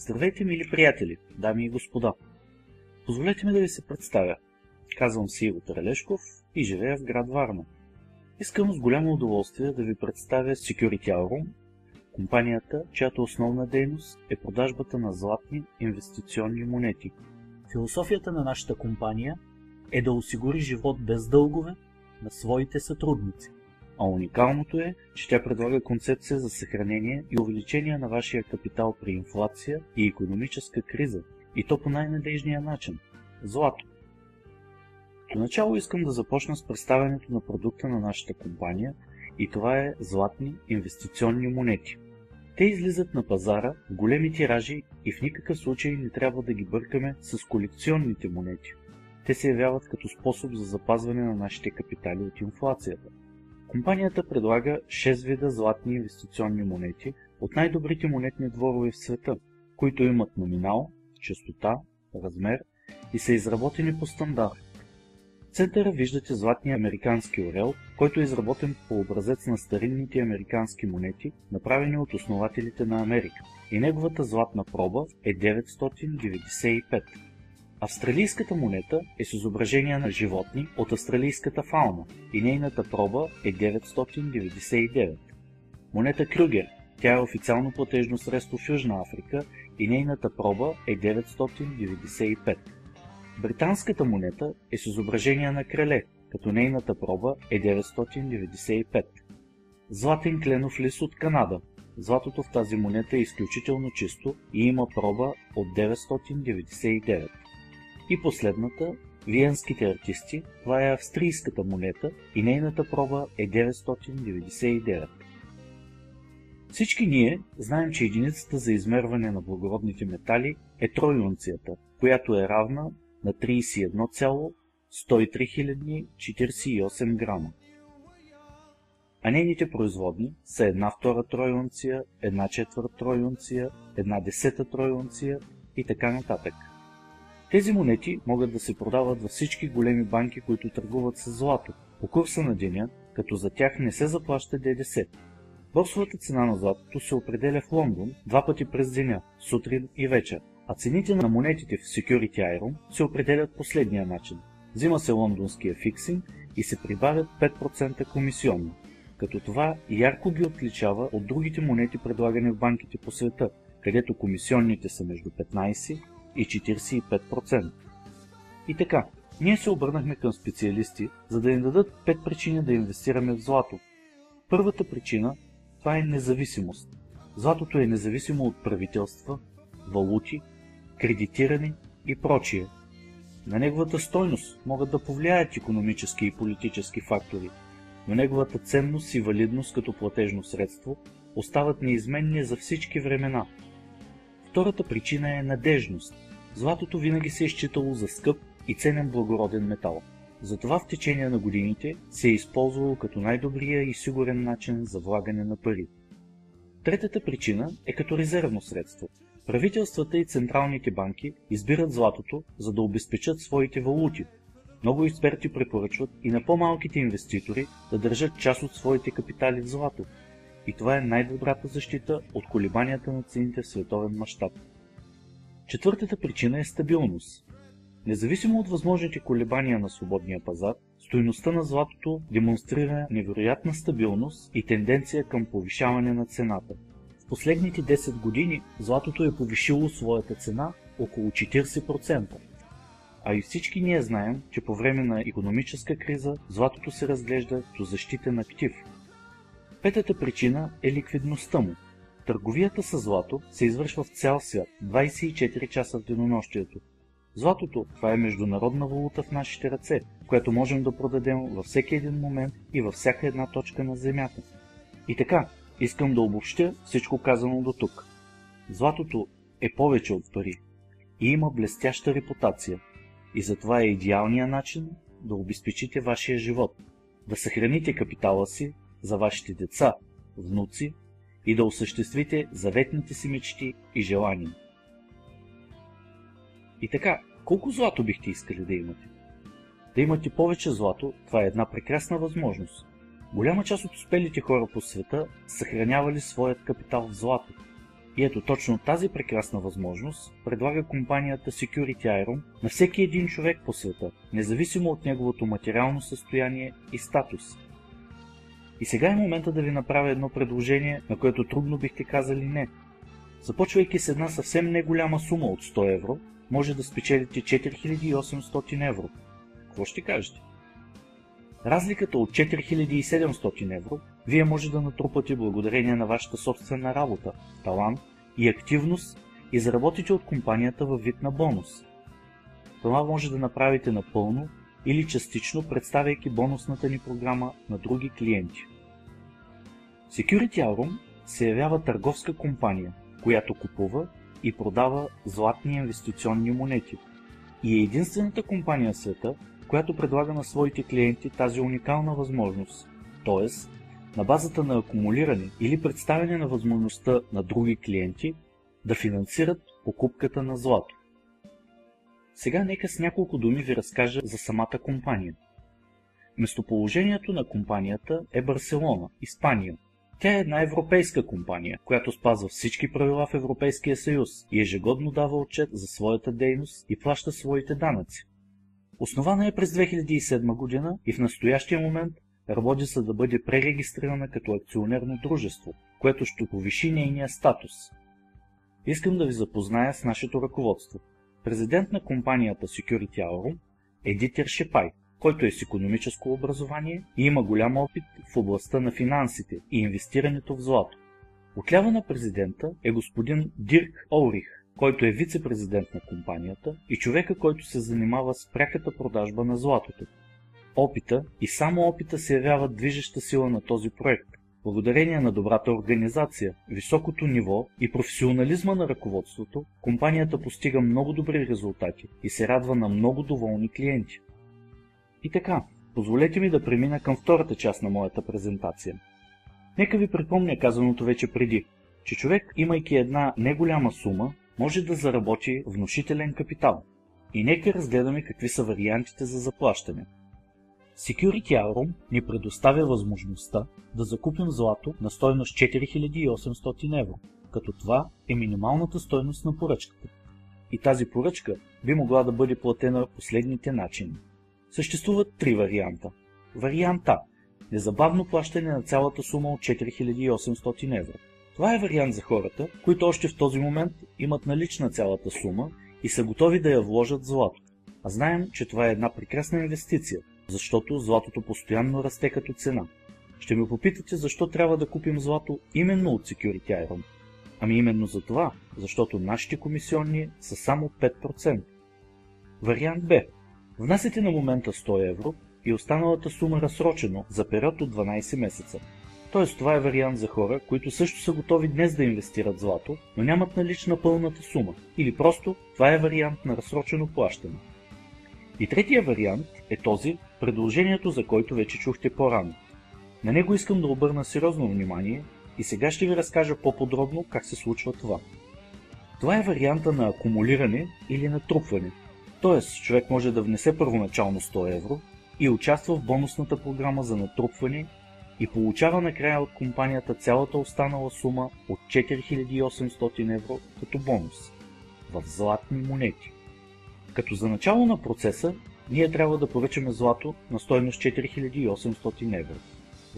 Здравейте, мили приятели, дами и господа! Позволете ми да ви се представя. Казвам се Иво Трелешков и живея в град Варна. Искам с голямо удоволствие да ви представя Security Aurum, компанията, чиято основна дейност е продажбата на златни инвестиционни монети. Философията на нашата компания е да осигури живот без дългове на своите сътрудници. А уникалното е, че тя предлага концепция за съхранение и увеличение на вашия капитал при инфлация и икономическа криза, и то по най-надежния начин – злато. Като начало искам да започна с представянето на продукта на нашата компания, и това е златни инвестиционни монети. Те излизат на пазара в големи тиражи и в никакъв случай не трябва да ги бъркаме с колекционните монети. Те се явяват като способ за запазване на нашите капитали от инфлацията. Компанията предлага 6 вида златни инвестиционни монети от най-добрите монетни дворове в света, които имат номинал, честота, размер и са изработени по стандарт. В центъра виждате златния американски орел, който е изработен по образец на старинните американски монети, направени от основателите на Америка, и неговата златна проба е 995. Австралийската монета е с изображения на животни от австралийската фауна и нейната проба е 999. Монета Крюгер, тя е официално платежно средство в Южна Африка и нейната проба е 995. Британската монета е с изображение на крале, като нейната проба е 995. Златен кленов лист от Канада. Златото в тази монета е изключително чисто и има проба от 999. И последната, виенските артисти, това е австрийската монета и нейната проба е 999. Всички ние знаем, че единицата за измерване на благородните метали е тройунцията, която е равна на 31,103 048 грама. А нейните производни са 1/2 тройунция, 1/4 тройунция, 1/10 тройунция и така нататък. Тези монети могат да се продават във всички големи банки, които търгуват с злато, по курса на деня, като за тях не се заплаща ДДС. Борсовата цена на златото се определя в Лондон 2 пъти през деня, сутрин и вечер, а цените на монетите в Security Aurum се определят последния начин. Взима се лондонския фиксинг и се прибавят 5% комисионно, като това ярко ги отличава от другите монети, предлагани в банките по света, където комисионните са между 15 и 45%. И така, ние се обърнахме към специалисти, за да ни дадат 5 причини да инвестираме в злато. Първата причина – това е независимост. Златото е независимо от правителства, валути, кредитиране и прочие. На неговата стойност могат да повлияят икономически и политически фактори, но неговата ценност и валидност като платежно средство остават неизменни за всички времена. Втората причина е надежност. Златото винаги се е считало за скъп и ценен благороден метал. Затова в течение на годините се е използвало като най-добрия и сигурен начин за влагане на пари. Третата причина е като резервно средство. Правителствата и централните банки избират златото, за да обезпечат своите валути. Много експерти препоръчват и на по-малките инвеститори да държат част от своите капитали в злато. И това е най-добрата защита от колебанията на цените в световен мащаб. Четвъртата причина е стабилност. Независимо от възможните колебания на свободния пазар, стойността на златото демонстрира невероятна стабилност и тенденция към повишаване на цената. В последните 10 години златото е повишило своята цена около 40%. А и всички ние знаем, че по време на икономическа криза златото се разглежда като защитен актив. Петата причина е ликвидността му. Търговията с злато се извършва в цял свят, 24 часа в денонощието. Златото, това е международна валута в нашите ръце, която можем да продадем във всеки един момент и във всяка една точка на земята. И така, искам да обобщя всичко казано до тук. Златото е повече от пари и има блестяща репутация. И затова е идеалният начин да обезпечите вашия живот, да съхраните капитала си за вашите деца, внуци и да осъществите заветните си мечти и желания. И така, колко злато бихте искали да имате? Да имате повече злато, това е една прекрасна възможност. Голяма част от успелите хора по света съхранявали своят капитал в злато. И ето точно тази прекрасна възможност предлага компанията Security Iron на всеки един човек по света, независимо от неговото материално състояние и статус. И сега е момента да ви направя едно предложение, на което трудно бихте казали не. Започвайки с една съвсем не голяма сума от 100 евро, може да спечелите 4800 евро. Какво ще кажете? Разликата от 4700 евро вие може да натрупате благодарение на вашата собствена работа, талант и активност и заработите от компанията във вид на бонус. Това може да направите напълно или частично, представяйки бонусната ни програма на други клиенти. Security Aurum се явява търговска компания, която купува и продава златни инвестиционни монети и е единствената компания в света, която предлага на своите клиенти тази уникална възможност, т.е. на базата на акумулиране или представяне на възможността на други клиенти да финансират покупката на злато. Сега нека с няколко думи ви разкажа за самата компания. Местоположението на компанията е Барселона, Испания. Тя е една европейска компания, която спазва всички правила в Европейския съюз и ежегодно дава отчет за своята дейност и плаща своите данъци. Основана е през 2007 година и в настоящия момент работи за да бъде пререгистрирана като акционерно дружество, което ще повиши нейния статус. Искам да ви запозная с нашето ръководство. Президент на компанията Security Aurum е Дитер Шепай, който е с икономическо образование и има голям опит в областта на финансите и инвестирането в злато. Отляво на президента е господин Дирк Олрих, който е вице-президент на компанията и човека, който се занимава с пряката продажба на златото. Опита и само опита се явяват движеща сила на този проект. Благодарение на добрата организация, високото ниво и професионализма на ръководството, компанията постига много добри резултати и се радва на много доволни клиенти. И така, позволете ми да премина към втората част на моята презентация. Нека ви припомня казаното вече преди, че човек, имайки една неголяма сума, може да заработи внушителен капитал. И нека разгледаме какви са вариантите за заплащане. Security Aurum ни предоставя възможността да закупим злато на стойност 4800 евро, като това е минималната стойност на поръчката. И тази поръчка би могла да бъде платена по следните начини. Съществуват три варианта. Вариант А – незабавно плащане на цялата сума от 4800 евро. Това е вариант за хората, които още в този момент имат налична цялата сума и са готови да я вложат в злато. А знаем, че това е една прекрасна инвестиция, защото златото постоянно расте като цена. Ще ме попитате защо трябва да купим злато именно от Security Aurum. Ами именно за това, защото нашите комисионни са само 5%. Вариант Б. Внасяте на момента 100 евро и останалата сума разсрочено за период от 12 месеца. Тоест това е вариант за хора, които също са готови днес да инвестират злато, но нямат налична пълната сума. Или просто това е вариант на разсрочено плащане. И третия вариант е този, предложението за който вече чухте по-рано. На него искам да обърна сериозно внимание и сега ще ви разкажа по-подробно как се случва това. Това е варианта на акумулиране или натрупване. Тоест, човек може да внесе първоначално 100 евро и участва в бонусната програма за натрупване и получава накрая от компанията цялата останала сума от 4800 евро като бонус в златни монети. Като за начало на процеса, ние трябва да поръчаме злато на стойност 4800 евро.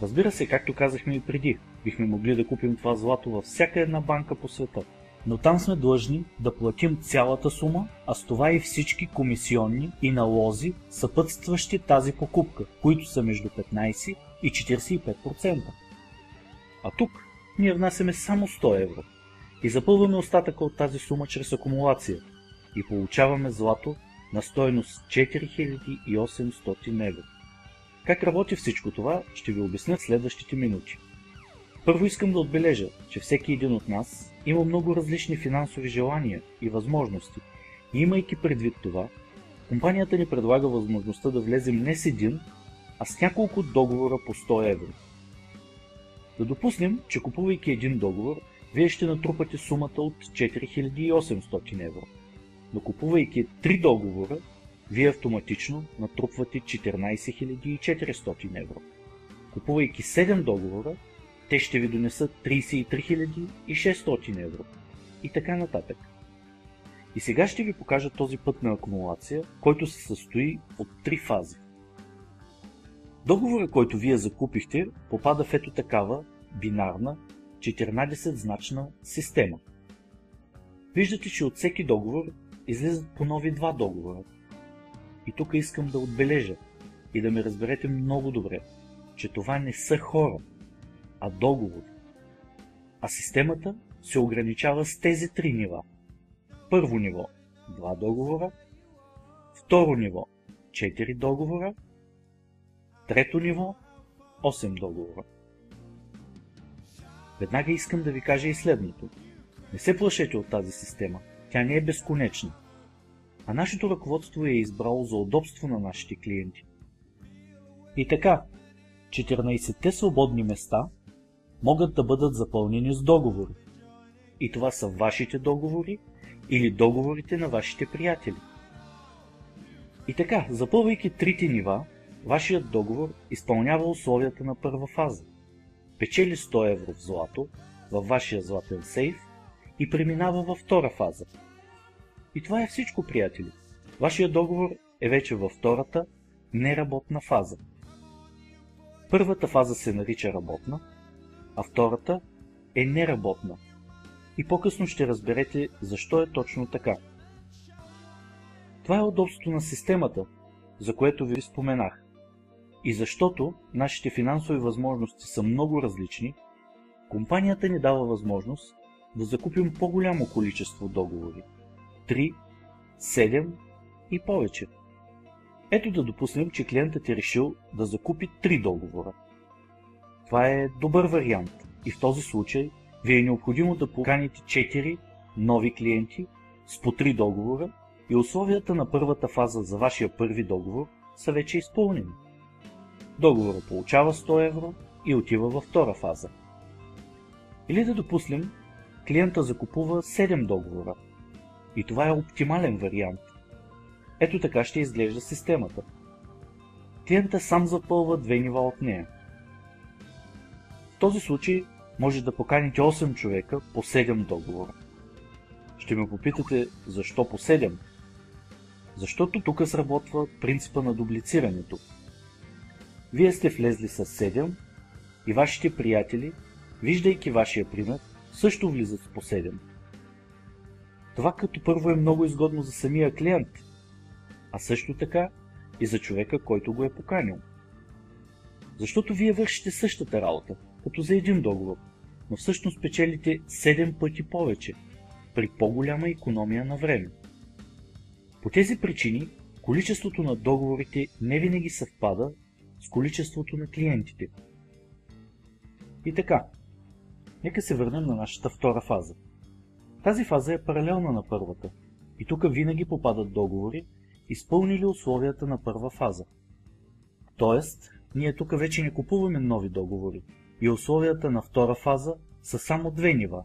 Разбира се, както казахме и преди, бихме могли да купим това злато във всяка една банка по света. Но там сме длъжни да платим цялата сума, а с това и всички комисионни и налози, съпътстващи тази покупка, които са между 15 и 45%. А тук ние внасяме само 100 евро и запълваме остатъка от тази сума чрез акумулация и получаваме злато на стойност 4800 евро. Как работи всичко това, ще ви обясня в следващите минути. Първо искам да отбележа, че всеки един от нас има много различни финансови желания и възможности. И имайки предвид това, компанията ни предлага възможността да влезем не с един, а с няколко договора по 100 евро. Да допуснем, че купувайки един договор, вие ще натрупате сумата от 4800 евро. Но купувайки 3 договора, вие автоматично натрупвате 14400 евро. Купувайки 7 договора, те ще ви донесат 33600 евро. и така нататък. И сега ще ви покажа този път на акумулация, който се състои от 3 фази. Договорът, който вие закупихте, попада в ето такава бинарна 14-значна система. Виждате, че от всеки договор излизат по нови 2 договора. И тук искам да отбележа и да ме разберете много добре, че това не са хора, а договори. А системата се ограничава с тези 3 нива. Първо ниво – 2 договора, второ ниво – 4 договора, трето ниво – 8 договора. Веднага искам да ви кажа и следното. Не се плашете от тази система, тя не е безконечна. А нашето ръководство е избрало за удобство на нашите клиенти. И така, 14-те свободни места могат да бъдат запълнени с договори. И това са вашите договори или договорите на вашите приятели. И така, запълвайки 3-те нива, вашият договор изпълнява условията на първа фаза. Печели 100 евро в злато във вашия златен сейф и преминава във втора фаза. И това е всичко, приятели. Вашият договор е вече във втората неработна фаза. Първата фаза се нарича работна, а втората е неработна. И по-късно ще разберете защо е точно така. Това е удобството на системата, за което ви споменах. И защото нашите финансови възможности са много различни, компанията ни дава възможност да закупим по-голямо количество договори. 3, 7 и повече. Ето да допуснем, че клиентът е решил да закупи 3 договора. Това е добър вариант и в този случай ви е необходимо да поканите 4 нови клиенти с по 3 договора и условията на първата фаза за вашия първи договор са вече изпълнени. Договорът получава 100 евро и отива във втора фаза. Или да допуснем, клиента закупува 7 договора. И това е оптимален вариант. Ето така ще изглежда системата. Клиентът сам запълва 2 нива от нея. В този случай може да поканите 8 човека по 7 договора. Ще ме попитате защо по 7? Защото тук сработва принципа на дублицирането. Вие сте влезли с 7 и вашите приятели, виждайки вашия пример, също влизат по 7. Това като първо е много изгодно за самия клиент, а също така и за човека, който го е поканил. Защото вие вършите същата работа, като за един договор, но всъщност печелите 7 пъти повече, при по-голяма икономия на време. По тези причини, количеството на договорите не винаги съвпада с количеството на клиентите. И така, нека се върнем на нашата втора фаза. Тази фаза е паралелна на първата и тук винаги попадат договори, изпълнили условията на първа фаза. Тоест, ние тук вече не купуваме нови договори и условията на втора фаза са само 2 нива.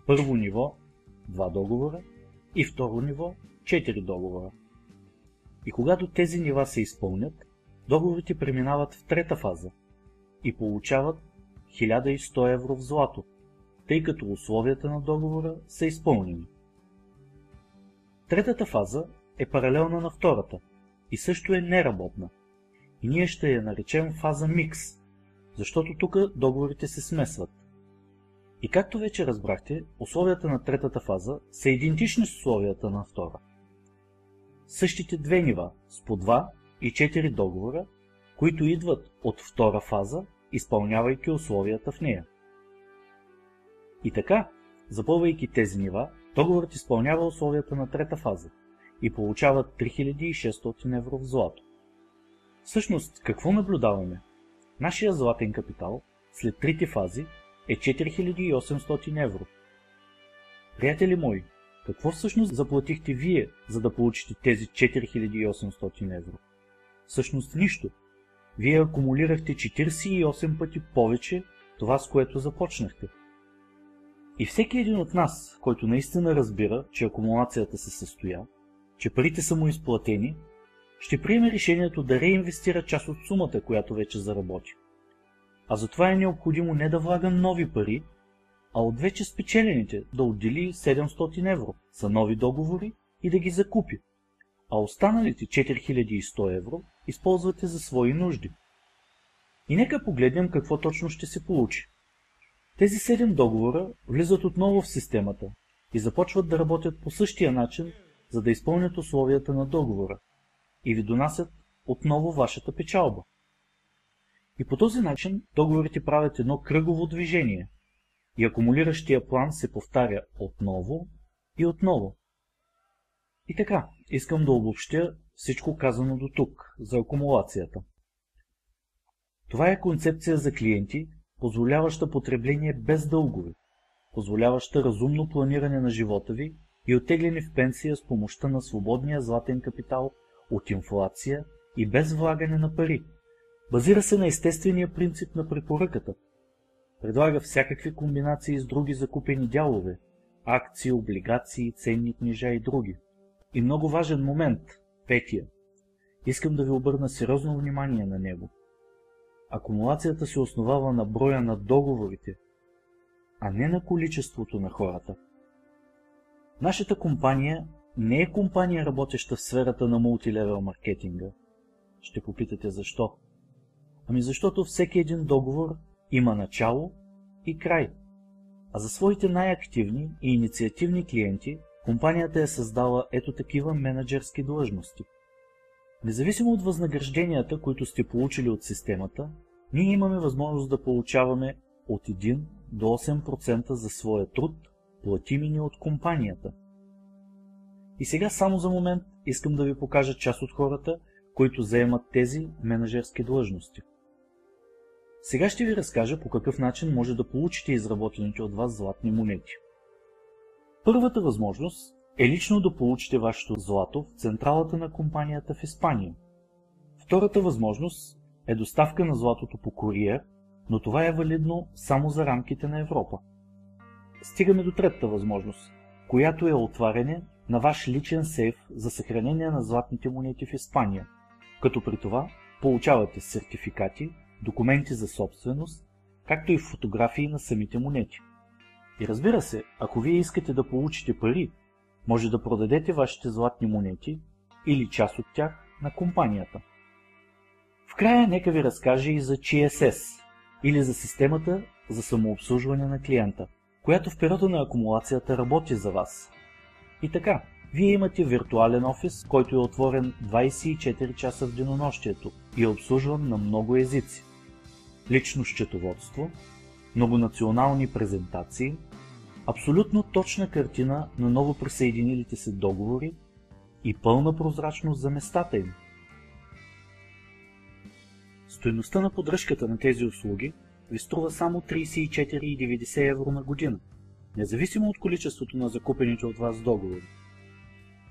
Първо ниво – 2 договора и второ ниво – 4 договора. И когато тези нива се изпълнят, договорите преминават в трета фаза и получават 1100 евро в злато, тъй като условията на договора са изпълнени. Третата фаза е паралелна на втората и също е неработна. И ние ще я наречем фаза микс, защото тук договорите се смесват. И както вече разбрахте, условията на третата фаза са идентични с условията на втора. Същите 2 нива с по 2 и 4 договора, които идват от втора фаза, изпълнявайки условията в нея. И така, запълвайки тези нива, договорът изпълнява условията на трета фаза и получава 3600 евро в злато. Всъщност, какво наблюдаваме? Нашия златен капитал след трите фази е 4800 евро. Приятели мои, какво всъщност заплатихте вие, за да получите тези 4800 евро? Всъщност нищо. Вие акумулирахте 48 пъти повече това, с което започнахте. И всеки един от нас, който наистина разбира, че акумулацията се състоя, че парите са му изплатени, ще приеме решението да реинвестира част от сумата, която вече заработи. А затова е необходимо не да влага нови пари, а от вече спечелените да отдели 700 евро за нови договори и да ги закупи, а останалите 4100 евро използвате за свои нужди. И нека погледнем какво точно ще се получи. Тези 7 договора влизат отново в системата и започват да работят по същия начин, за да изпълнят условията на договора и ви донасят отново вашата печалба. И по този начин договорите правят едно кръгово движение и акумулиращия план се повтаря отново и отново. И така, искам да обобщя всичко казано до тук за акумулацията. Това е концепция за клиенти, позволяваща потребление без дългове, позволяваща разумно планиране на живота ви и оттегляне в пенсия с помощта на свободния златен капитал от инфлация и без влагане на пари. Базира се на естествения принцип на препоръката. Предлага всякакви комбинации с други закупени дялове, акции, облигации, ценни книжа и други. И много важен момент, петия. Искам да ви обърна сериозно внимание на него. Акумулацията се основава на броя на договорите, а не на количеството на хората. Нашата компания не е компания, работеща в сферата на мултилевел маркетинга. Ще попитате защо? Ами защото всеки един договор има начало и край. А за своите най-активни и инициативни клиенти, компанията е създала ето такива менеджерски длъжности. Независимо от възнагражденията, които сте получили от системата, ние имаме възможност да получаваме от 1 до 8% за своя труд, платими ни от компанията. И сега само за момент искам да ви покажа част от хората, които заемат тези менеджерски длъжности. Сега ще ви разкажа по какъв начин може да получите изработените от вас златни монети. Първата възможност е лично да получите вашето злато в централата на компанията в Испания. Втората възможност е доставка на златото по куриер, но това е валидно само за рамките на Европа. Стигаме до третата възможност, която е отваряне на ваш личен сейф за съхранение на златните монети в Испания, като при това получавате сертификати, документи за собственост, както и фотографии на самите монети. И разбира се, ако вие искате да получите пари, може да продадете вашите златни монети или част от тях на компанията. В края нека ви разкажа и за CSS, или за системата за самообслужване на клиента, която в периода на акумулацията работи за вас. И така, вие имате виртуален офис, който е отворен 24 часа в денонощието и е обслужван на много езици. Лично счетоводство, многонационални презентации, абсолютно точна картина на ново присъединилите се договори и пълна прозрачност за местата им. Стойността на поддръжката на тези услуги ви струва само 34,90 евро на година, независимо от количеството на закупените от вас договори.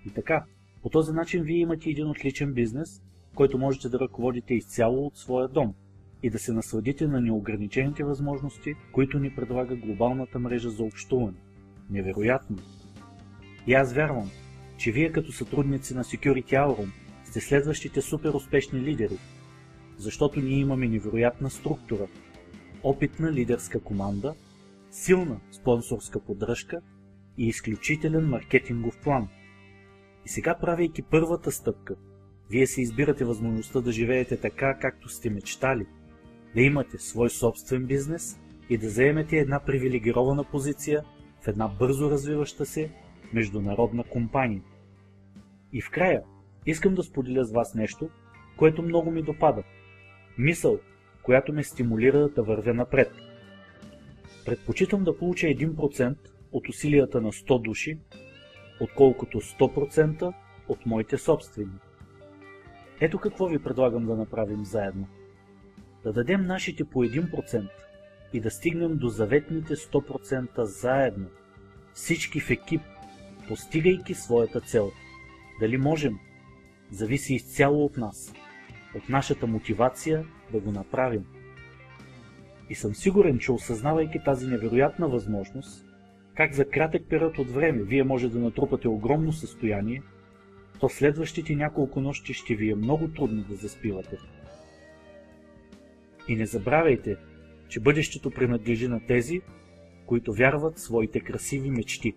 И така, по този начин вие имате един отличен бизнес, който можете да ръководите изцяло от своя дом и да се насладите на неограничените възможности, които ни предлага глобалната мрежа за общуване. Невероятно! И аз вярвам, че вие като сътрудници на Security Aurum сте следващите супер успешни лидери, защото ние имаме невероятна структура, опитна лидерска команда, силна спонсорска поддръжка и изключителен маркетингов план. И сега, правейки първата стъпка, вие се избирате възможността да живеете така, както сте мечтали, да имате свой собствен бизнес и да заемете една привилегирована позиция в една бързо развиваща се международна компания. И в края искам да споделя с вас нещо, което много ми допада. Мисъл, която ме стимулира да вървя напред. Предпочитам да получа 1% от усилията на 100 души, отколкото 100% от моите собствени. Ето какво ви предлагам да направим заедно. Да дадем нашите по 1% и да стигнем до заветните 100% заедно, всички в екип, постигайки своята цел. Дали можем? Зависи изцяло от нас, от нашата мотивация да го направим. И съм сигурен, че осъзнавайки тази невероятна възможност, как за кратък период от време вие може да натрупате огромно състояние, то следващите няколко нощи ще ви е много трудно да заспивате. И не забравяйте, че бъдещето принадлежи на тези, които вярват в своите красиви мечти.